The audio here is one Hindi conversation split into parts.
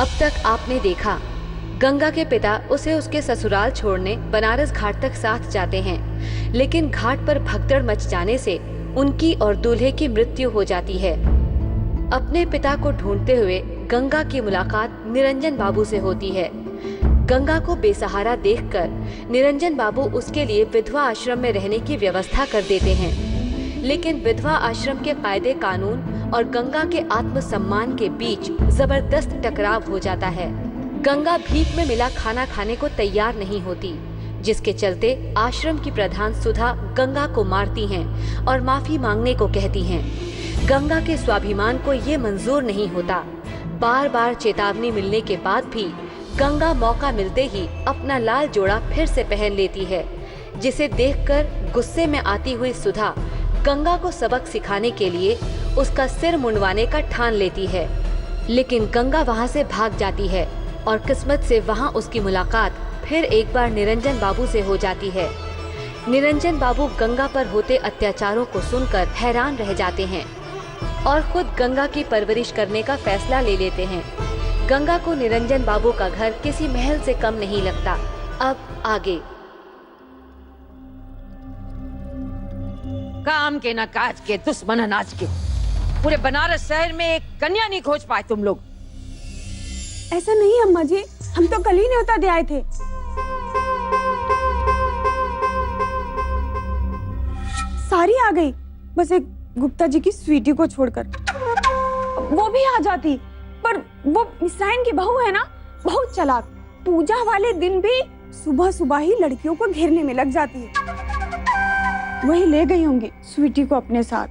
अब तक आपने देखा, गंगा के पिता उसे उसके ससुराल छोड़ने बनारस घाट तक साथ जाते हैं, लेकिन घाट पर भगदड़ मच जाने से उनकी और दूल्हे की मृत्यु हो जाती है। अपने पिता को ढूंढते हुए गंगा की मुलाकात निरंजन बाबू से होती है। गंगा को बेसहारा देखकर निरंजन बाबू उसके लिए विधवा आश्रम में रहने की व्यवस्था कर देते हैं, लेकिन विधवा आश्रम के कायदे कानून और गंगा के आत्मसम्मान के बीच जबरदस्त टकराव हो जाता है। गंगा भीख में मिला खाना खाने को तैयार नहीं होती, जिसके चलते आश्रम की प्रधान सुधा गंगा को मारती हैं और माफी मांगने को कहती हैं। गंगा के स्वाभिमान को ये मंजूर नहीं होता। बार बार चेतावनी मिलने के बाद भी गंगा मौका मिलते ही अपना लाल जोड़ा फिर से पहन लेती है, जिसे देखकर गुस्से में आती हुई सुधा गंगा को सबक सिखाने के लिए उसका सिर मुंडवाने का ठान लेती है। लेकिन गंगा वहां से भाग जाती है और किस्मत से वहां उसकी मुलाकात फिर एक बार निरंजन बाबू से हो जाती है। निरंजन बाबू गंगा पर होते अत्याचारों को सुनकर हैरान रह जाते हैं और खुद गंगा की परवरिश करने का फैसला ले लेते हैं। गंगा को निरंजन बाबू का घर किसी महल से कम नहीं लगता। अब आगे। काम के न काज के, दुश्मन अनाज के, पूरे बनारस शहर में एक कन्या नहीं खोज पाए तुम लोग। ऐसा नहीं अम्मा जी, हम तो कल ही न्योता दे आए थे। सारी आ गई, बस एक गुप्ता जी की स्वीटी को छोड़कर। वो भी आ जाती, पर वो मिश्राइन की बहू है ना, बहुत चालाक। पूजा वाले दिन भी सुबह सुबह ही लड़कियों को घेरने में लग जाती है। वही ले गई होंगी स्वीटी को अपने साथ।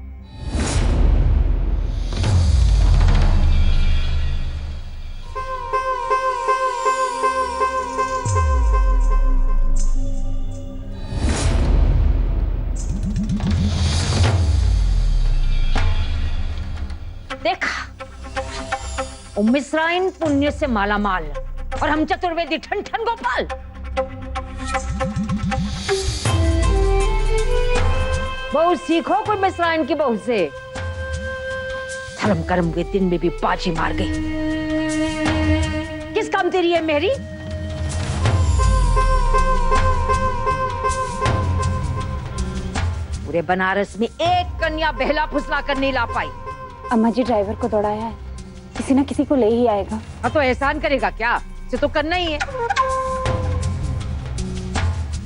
देखा, मिश्राइन पुण्य से माला माल और हम चतुर्वेदी ठन ठन गोपाल। बहू सीखो कोई मिश्राइन की बहू से। धर्म कर्म के दिन में भी बाजी मार गई। किस काम तेरी है मेरी? पूरे बनारस में एक कन्या बहला फुसला कर नहीं ला पाई। अम्मा जी, ड्राइवर को दौड़ाया है, किसी न किसी को ले ही आएगा। हाँ तो एहसान करेगा क्या? इसे तो करना ही है।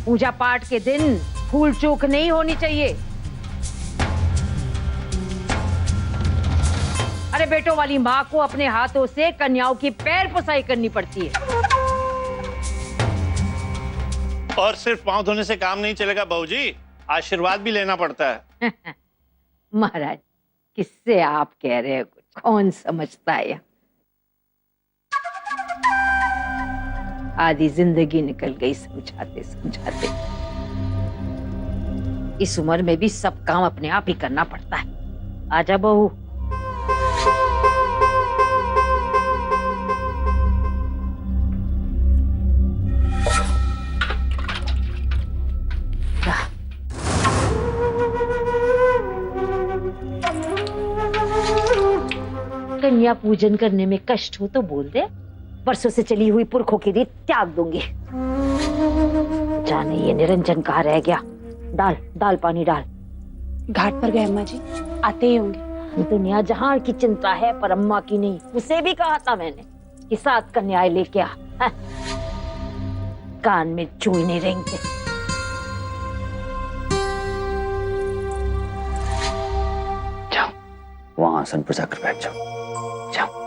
पूजा पाठ के दिन भूल चूक नहीं होनी चाहिए। अरे बेटों वाली माँ को अपने हाथों से कन्याओं की पैर पुसाई करनी पड़ती है। और सिर्फ पांव धोने से काम नहीं चलेगा बहूजी, आशीर्वाद भी लेना पड़ता है। महाराज, किससे आप कह रहे हो? कुछ कौन समझता है? आधी जिंदगी निकल गई समझाते समझाते। इस उम्र में भी सब काम अपने आप ही करना पड़ता है। आजा बहू। कन्या पूजन करने में कष्ट हो तो बोल दे, वर्षों से चली हुई पुरखों के लिए त्याग दूंगी। जाने ये निरंजन कहाँ रह गया। डाल डाल पानी डाल। घाट पर गए अम्मा जी, आते ही होंगे। दुनिया जहां की चिंता है पर अम्मा की नहीं। उसे भी कहा था मैंने कि 7 कन्याएं लेके आ। कान में चूई नहीं रेंगते। जाओ, वहां आसन पर जाकर बैठ जाओ। जाओ।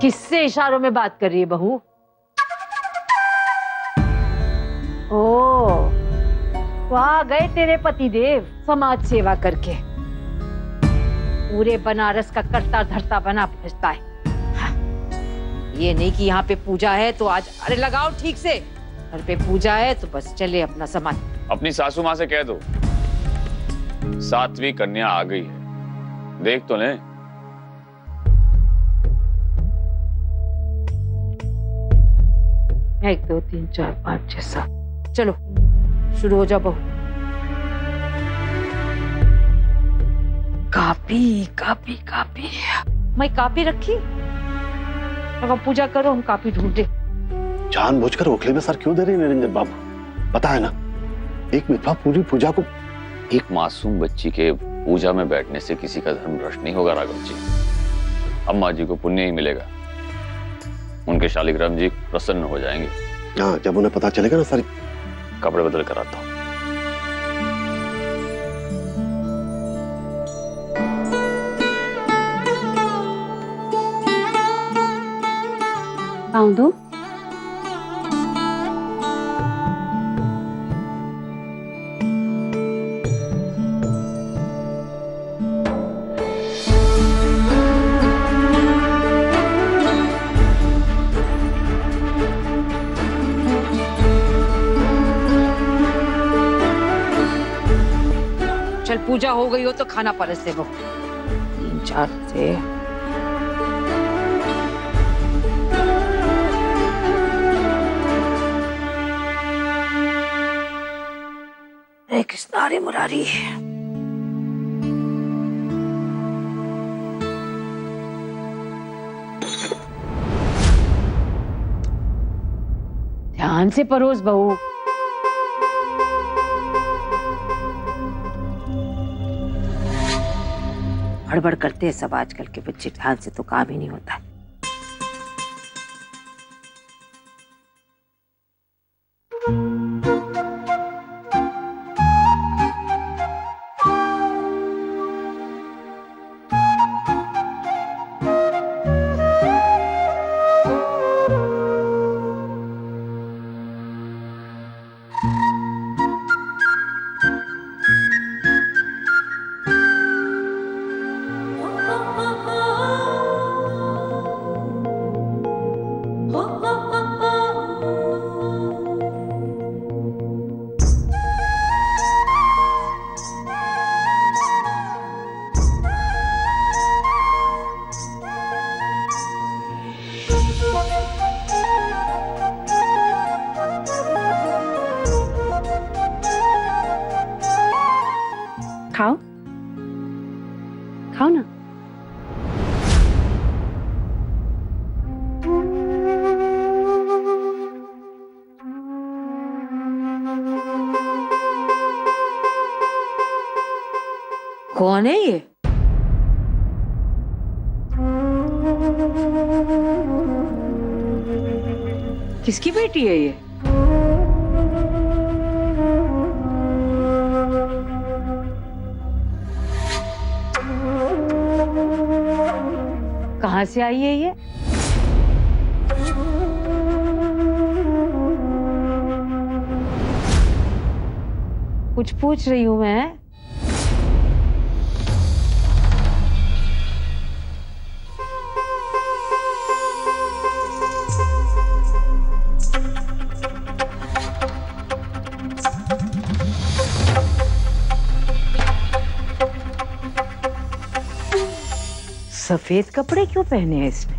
किससे इशारों में बात कर रही है बहू? ओ, वहां गए तेरे पतिदेव समाज सेवा करके। पूरे बनारस का कर्ता धर्ता बना पहुंचता है। ये नहीं कि यहाँ पे पूजा है तो आज, अरे लगाओ ठीक से। घर पे पूजा है तो बस चले अपना सामान। अपनी सासू माँ से कह दो 7वीं कन्या आ गई है, देख तो लें। 1 2 3 4 5 6 7 चलो शुरू हो जाओ बहू। कापी कापी कापी, मैं कापी रखी। अब आप पूजा करो, हम कापी ढूंढे। जानबूझकर ओखले में सर क्यों दे रही है निरंजन बाबू? पता है ना, एक विधवा पूरी पूजा को। एक मासूम बच्ची के पूजा में बैठने से किसी का धर्म भ्रष्ट नहीं होगा राघव जी। अम्मा जी को पुण्य ही मिलेगा, उनके शालिग्राम जी प्रसन्न हो जाएंगे। हाँ, जब उन्हें पता चलेगा ना सर। कपड़े बदल कर आता हूँ। पाँव दो। चल पूजा हो गई हो तो खाना परस दे बहू। 3 4 से कृष्ण हरे मुरारी। ध्यान से परोस बहू। हड़बड़ करते हैं सब आजकल के बच्चे, ध्यान से तो काम ही नहीं होता है। खाओ खाओ ना। कौन है ये? किसकी बेटी है ये? कहाँ से आई है ये? कुछ पूछ रही हूं मैं। सफेद कपड़े क्यों पहने हैं इसने?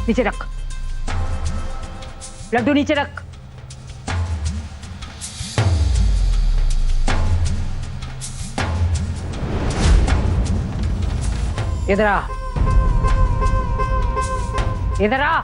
नीचे रख, लड्डू नीचे रख। इधर आ, इधर आ।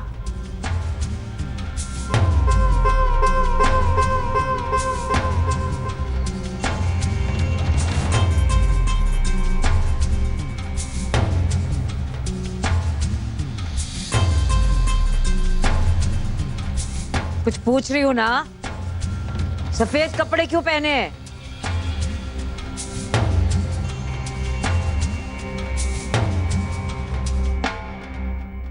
कुछ पूछ रही हूँ ना, सफेद कपड़े क्यों पहने हैं?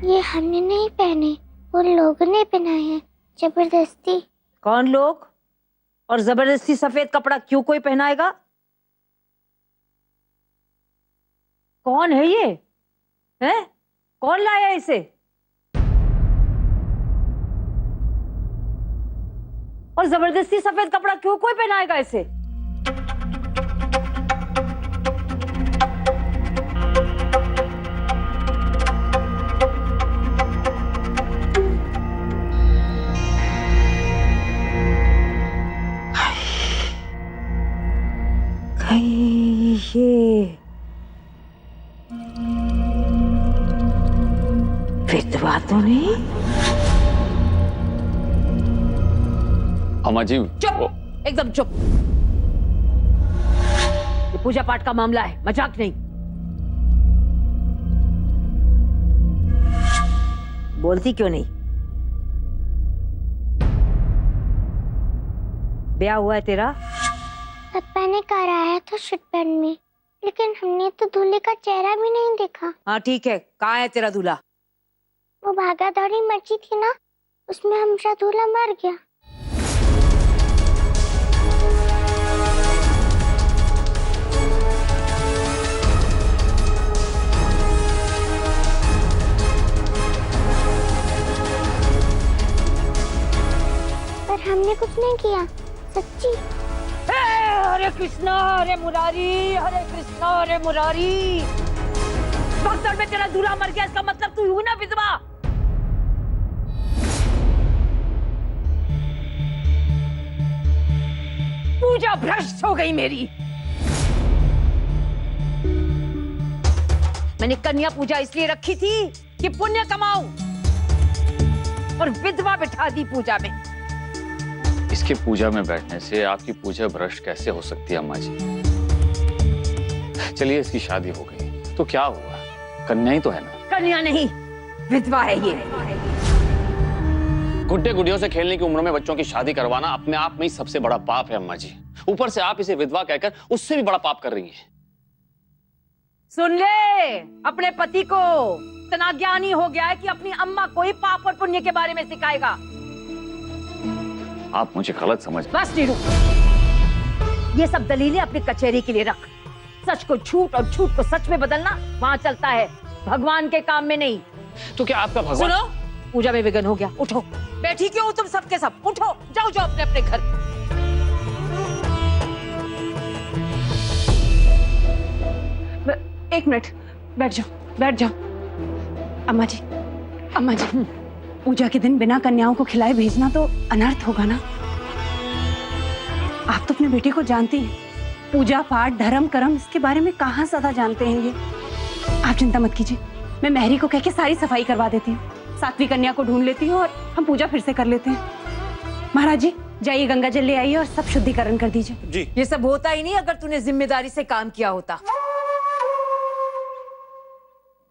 ये हमने नहीं पहने, वो लोगों ने पहनाए हैं जबरदस्ती। कौन लोग? और जबरदस्ती सफेद कपड़ा क्यों कोई पहनाएगा? कौन है ये? हैं? कौन लाया इसे? और जबरदस्ती सफेद कपड़ा क्यों कोई पहनाएगा इसे? ये विधवा तो नहीं? अम्मा जी चुप, एकदम चुप। ये पूजा पाठ का मामला है, मजाक नहीं। बोलती क्यों नहीं? ब्याह हुआ है तेरा? पापा ने कराया था शूटबैंड में, लेकिन हमने तो दूल्हे का चेहरा भी नहीं देखा। हाँ ठीक है, कहाँ है तेरा दूल्हा? वो भागा दौड़ी मची थी ना, उसमें हमारा दूल्हा मर गया। पर हमने कुछ नहीं किया, सच्ची। हरे कृष्णा हरे मुरारी, हरे कृष्णा हरे मुरारी। भगदड़ में तेरा दूल्हा मर गया, इसका मतलब तू हुई ना विधवा। पूजा भ्रष्ट हो गई मेरी। मैंने कन्या पूजा इसलिए रखी थी कि पुण्य कमाऊं, और विधवा बिठा दी पूजा में। इसके पूजा में बैठने से आपकी पूजा भ्रष्ट कैसे हो सकती है अम्मा जी? चलिए इसकी शादी हो गई तो क्या हुआ, कन्या ही तो है ना। कन्या नहीं, विधवा है ये। गुड्डे गुड़ियों से खेलने की उम्र में बच्चों की शादी करवाना अपने आप में ही सबसे बड़ा पाप है अम्मा जी। ऊपर से आप इसे विधवा कहकर उससे भी बड़ा पाप कर रही हैं। सुन ले अपने पति को, इतना ज्ञानी हो गया है कि अपनी अम्मा को ही पाप और पुण्य के बारे में सिखाएगा। आप मुझे गलत समझ। बस नीरू, ये सब दलीलें अपनी कचहरी के लिए रख। सच को झूठ और झूठ को सच में बदलना वहां चलता है, भगवान के काम में नहीं। तो क्या आपका भगवान? सुनो, पूजा में विघ्न हो गया, उठो। बैठी क्यों हो तुम सबके सब? उठो, जाओ जाओ अपने अपने घर। एक मिनट, बैठ जाओ, बैठ जाओ। अम्मा जी, अम्मा जी, पूजा के दिन बिना कन्याओं को खिलाए भेजना तो अनर्थ होगा ना। आप तो अपने बेटे को जानती हैं, पूजा पाठ धर्म कर्म इसके बारे में कहाँ ज्यादा जानते हैं ये। आप चिंता मत कीजिए, मैं मेहरी को कह के सारी सफाई करवा देती हूँ, सातवीं कन्या को ढूंढ लेती हूँ और हम पूजा फिर से कर लेते हैं। महाराज जी जाइए, गंगा जल ले आइए और सब शुद्धिकरण कर दीजिए। जी। ये सब होता ही नहीं अगर तूने जिम्मेदारी से काम किया होता।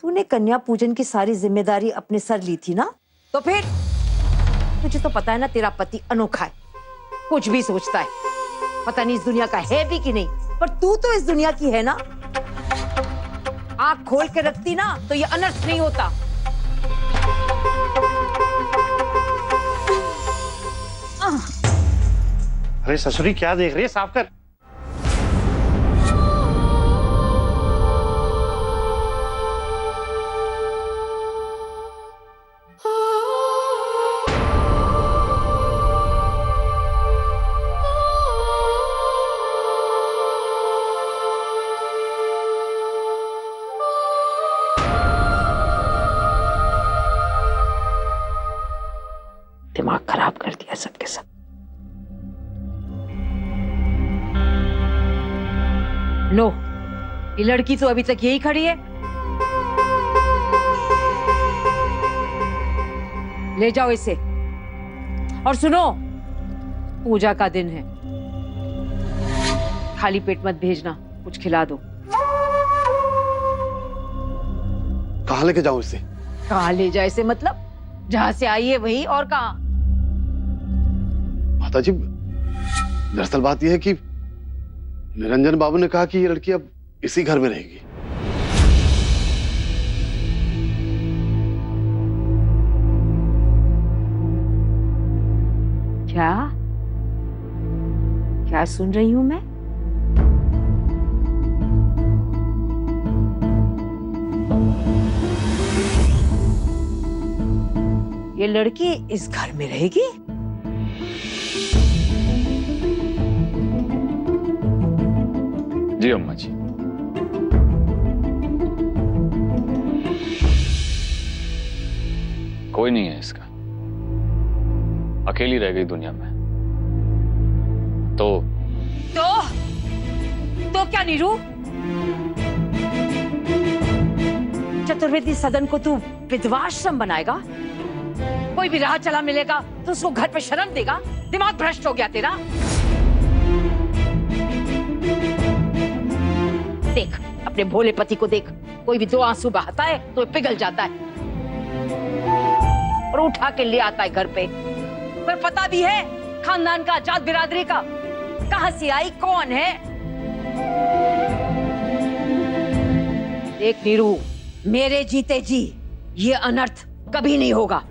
तूने कन्या पूजन की सारी जिम्मेदारी अपने सर ली थी ना, तो फिर तुझे तो पता है ना तेरा पति अनोखा है, कुछ भी सोचता है। पता नहीं इस दुनिया का है भी कि नहीं, पर तू तो इस दुनिया की है ना। आंख खोल के रखती ना तो ये अनर्थ नहीं होता। अरे ससुरी क्या देख रही है, साफ कर। दिमाग खराब कर दिया सबके सब। लो, ये लड़की तो अभी तक यही खड़ी है। ले जाओ इसे। और सुनो, पूजा का दिन है, खाली पेट मत भेजना, कुछ खिला दो। कहाँ लेके जाऊं इसे? कहाँ ले जाए से मतलब? जहां से आई है वही, और कहाँ? माताजी, दरअसल बात यह है कि निरंजन बाबू ने कहा कि ये लड़की अब इसी घर में रहेगी। क्या क्या सुन रही हूं मैं? ये लड़की इस घर में रहेगी? जी अम्मा जी। कोई नहीं है इसका, अकेली रह गई दुनिया में। तो क्या नीरू? चतुर्वेदी सदन को तू विधवाश्रम बनाएगा? कोई भी राह चला मिलेगा तो उसको घर पे शर्म देगा? दिमाग भ्रष्ट हो गया तेरा। देख अपने भोले पति को देख, कोई भी 2 आंसू बहाता है तो पिघल जाता है और उठा के ले आता है घर पे। पर पता भी है खानदान का, जात बिरादरी का, कहां से आई, कौन है। देख नीरू, मेरे जीते जी ये अनर्थ कभी नहीं होगा।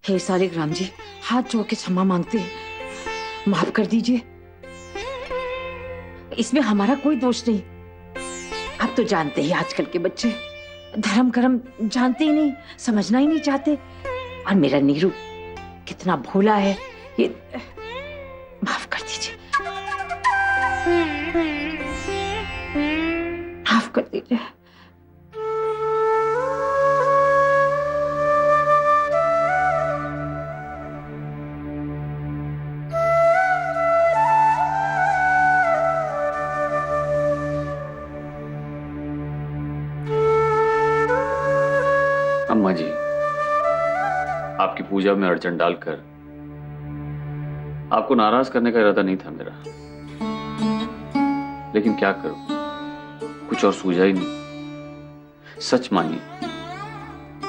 हे सालिग्राम जी, हाथ जोड़ के क्षमा मांगते हैं, माफ कर दीजिए। इसमें हमारा कोई दोष नहीं। आप तो जानते ही आजकल के बच्चे धर्म कर्म जानते ही नहीं, समझना ही नहीं चाहते। और मेरा नीरू कितना भोला है, ये माफ कर दीजिए, माफ कर दीजिए। अम्मा जी, आपकी पूजा में अड़चन डालकर आपको नाराज करने का इरादा नहीं था मेरा, लेकिन क्या करूं, कुछ और सूझा ही नहीं। सच मानिए,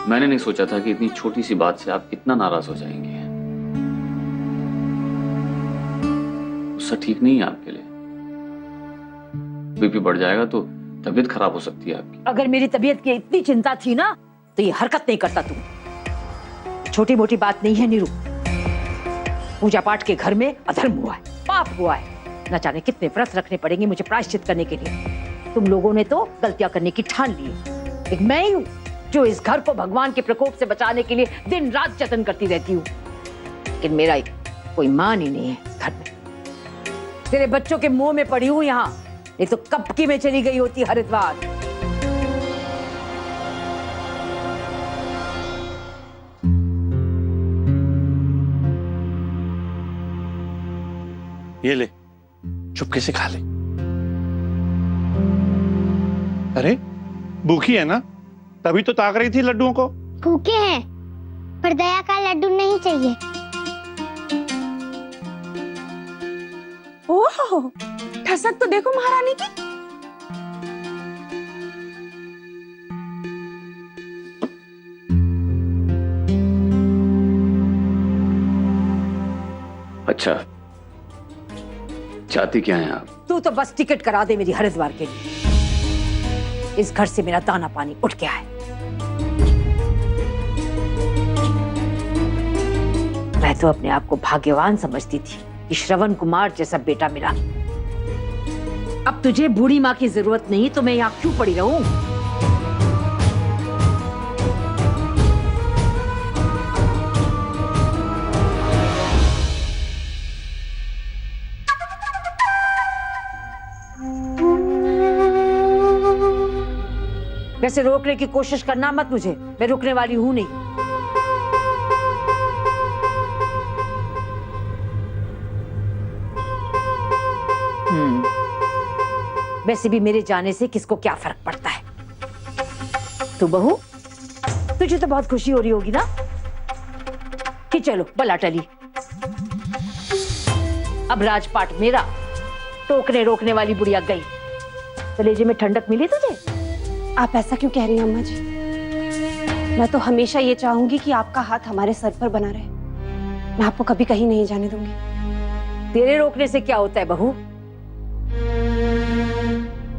मैंने नहीं सोचा था कि इतनी छोटी सी बात से आप इतना नाराज हो जाएंगे। गुस्सा ठीक नहीं है आपके लिए। बीपी बढ़ जाएगा तो तबीयत खराब हो सकती है आपकी। अगर मेरी तबीयत की इतनी चिंता थी ना तो ये हरकत नहीं करता तू। छोटी मोटी बात नहीं है नीरू। पूजा पाठ के घर में अधर्म हुआ है, पाप हुआ है। न जाने कितने व्रत रखने पड़ेंगे मुझे प्रायश्चित करने के लिए। तुम लोगों ने तो गलतियां करने की ठान ली है। एक मैं ही हूँ जो इस घर को भगवान के प्रकोप से बचाने के लिए दिन रात जतन करती रहती हूँ, लेकिन मेरा कोई मान ही नहीं है इस घर में। तेरे बच्चों के मुंह में पड़ी हूँ यहाँ, नहीं तो कब की मैं चली गई होती हरिद्वार। ये ले, चुपके से खा ले। अरे भूखी है ना, तभी तो ताक रही थी लड्डुओं को। भूखे हैं पर दया का लड्डू नहीं चाहिए। ओह, ठसक तो देखो महारानी की। अच्छा, चाहती क्या है आप? तू तो बस टिकट करा दे मेरी हरिद्वार के लिए। इस घर से मेरा दाना पानी उठ गया है। मैं तो अपने आप को भाग्यवान समझती थी कि श्रवण कुमार जैसा बेटा मिला। अब तुझे बूढ़ी माँ की जरूरत नहीं तो मैं यहाँ क्यों पड़ी रहूं? वैसे रोकने की कोशिश करना मत मुझे, मैं रुकने वाली हूं नहीं। वैसे भी मेरे जाने से किसको क्या फर्क पड़ता है। तू बहू, तुझे तो बहुत खुशी हो रही होगी ना कि चलो बला टली। अब राजपाट मेरा, टोकने रोकने वाली बुढ़िया गई। कलेजे में ठंडक मिली तुझे? आप ऐसा क्यों कह रही हैं अम्मा जी? मैं तो हमेशा ये चाहूंगी कि आपका हाथ हमारे सर पर बना रहे। मैं आपको कभी कहीं नहीं जाने दूंगी। तेरे रोकने से क्या होता है बहू?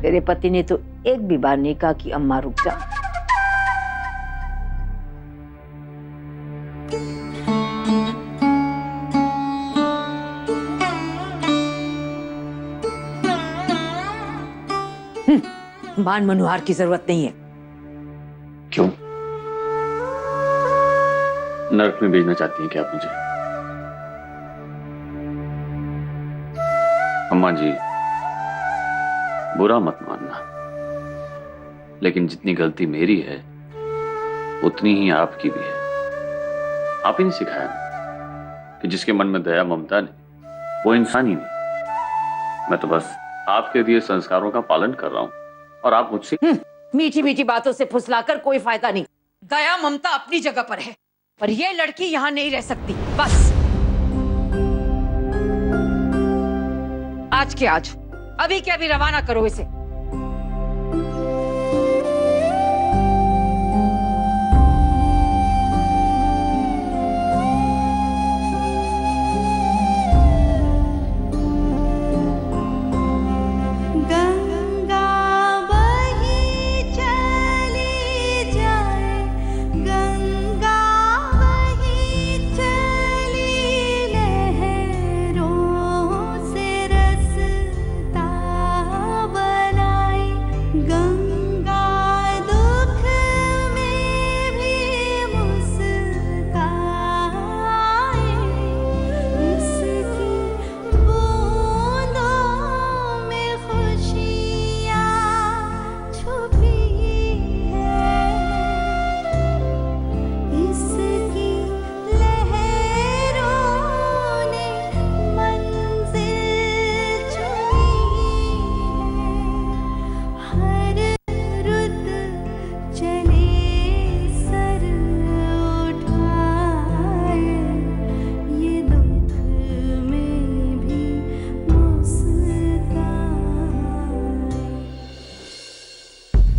तेरे पति ने तो एक भी बार नहीं कहा कि अम्मा रुक जा। मान मनोहर की जरूरत नहीं है। क्यों? नरक में भेजना चाहती हैं क्या आप मुझे? अम्मा जी, बुरा मत मानना, लेकिन जितनी गलती मेरी है उतनी ही आपकी भी है। आप ही ने सिखाया ना कि जिसके मन में दया ममता नहीं वो इंसान ही नहीं। मैं तो बस आपके दिए संस्कारों का पालन कर रहा हूं और आप मुझसे मीठी मीठी बातों से फुसलाकर कोई फायदा नहीं। दया ममता अपनी जगह पर है, पर ये लड़की यहाँ नहीं रह सकती। बस आज के आज, अभी के अभी रवाना करो इसे।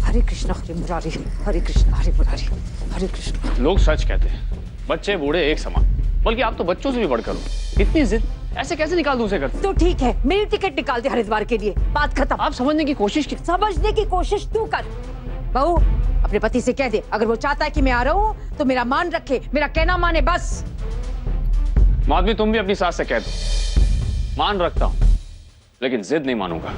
हरे कृष्ण हरे मुरारी, हरे कृष्ण हरे मुरारी, हरे कृष्ण। लोग सच कहते हैं, बच्चे बूढ़े एक समान, बल्कि आप तो बच्चों से भी बढ़कर हो। इतनी जिद ऐसे कैसे निकाल दूं उसे घर से? तो ठीक है, मेरी टिकट निकाल दे हरिद्वार के लिए, बात खत्म। आप समझने की कोशिश की। समझने की कोशिश तू कर। बहू, अपने पति से कह दे, अगर वो चाहता है कि मैं आ रहा हूँ तो मेरा मान रखे, मेरा कहना माने बस। माधवी, तुम भी अपनी सास से कह दो, मान रखता हूं लेकिन जिद नहीं मानूंगा।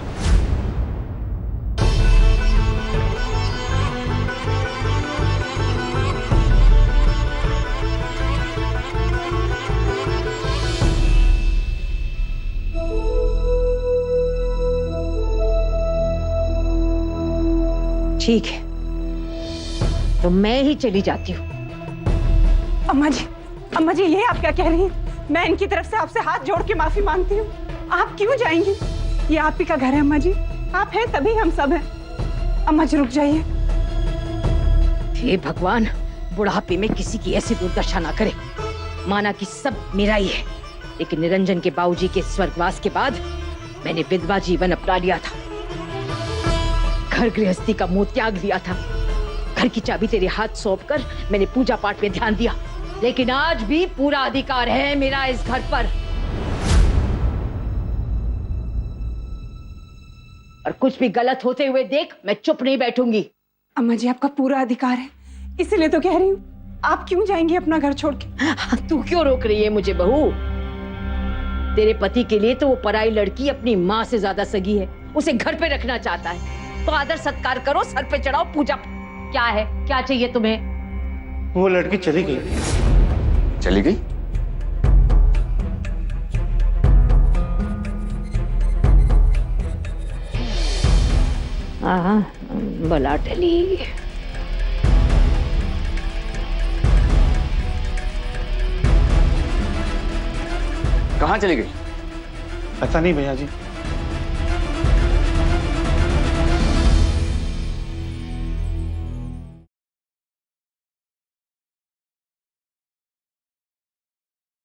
ठीक है, तो मैं ही चली जाती हूँ। अम्मा जी ये आप क्या कह रही हैं? मैं इनकी तरफ से आपसे हाथ जोड़ के माफी मांगती हूँ। आप क्यों जाएंगी? ये आप ही का घर है अम्मा जी, आप हैं तभी हम सब हैं। अम्मा जी रुक जाइए। हे भगवान, बुढ़ापे में किसी की ऐसी दुर्दशा ना करे। माना कि सब मेरा ही है, लेकिन निरंजन के बाबूजी के स्वर्गवास के बाद मैंने विधवा जीवन अपना लिया था, घर गृहस्थी का मोह त्याग दिया था। घर की चाबी तेरे हाथ सौंपकर मैंने पूजा पाठ में ध्यान दिया, लेकिन आज भी पूरा अधिकार है मेरा इस घर पर। और कुछ भी गलत होते हुए देख, मैं चुप नहीं बैठूंगी। अम्मा जी आपका पूरा अधिकार है, इसीलिए तो कह रही हूँ। आप क्यों जाएंगी अपना घर छोड़ के? तू क्यों रोक रही है मुझे बहू? तेरे पति के लिए तो वो पराई लड़की अपनी माँ से ज्यादा सगी है, उसे घर पे रखना चाहता है, तो आदर सत्कार करो, सर पे चढ़ाओ, पूजा। क्या है, क्या चाहिए तुम्हें? वो लड़की चली गई। चली गई? भला टली। कहाँ चली गई? पता नहीं भैया जी।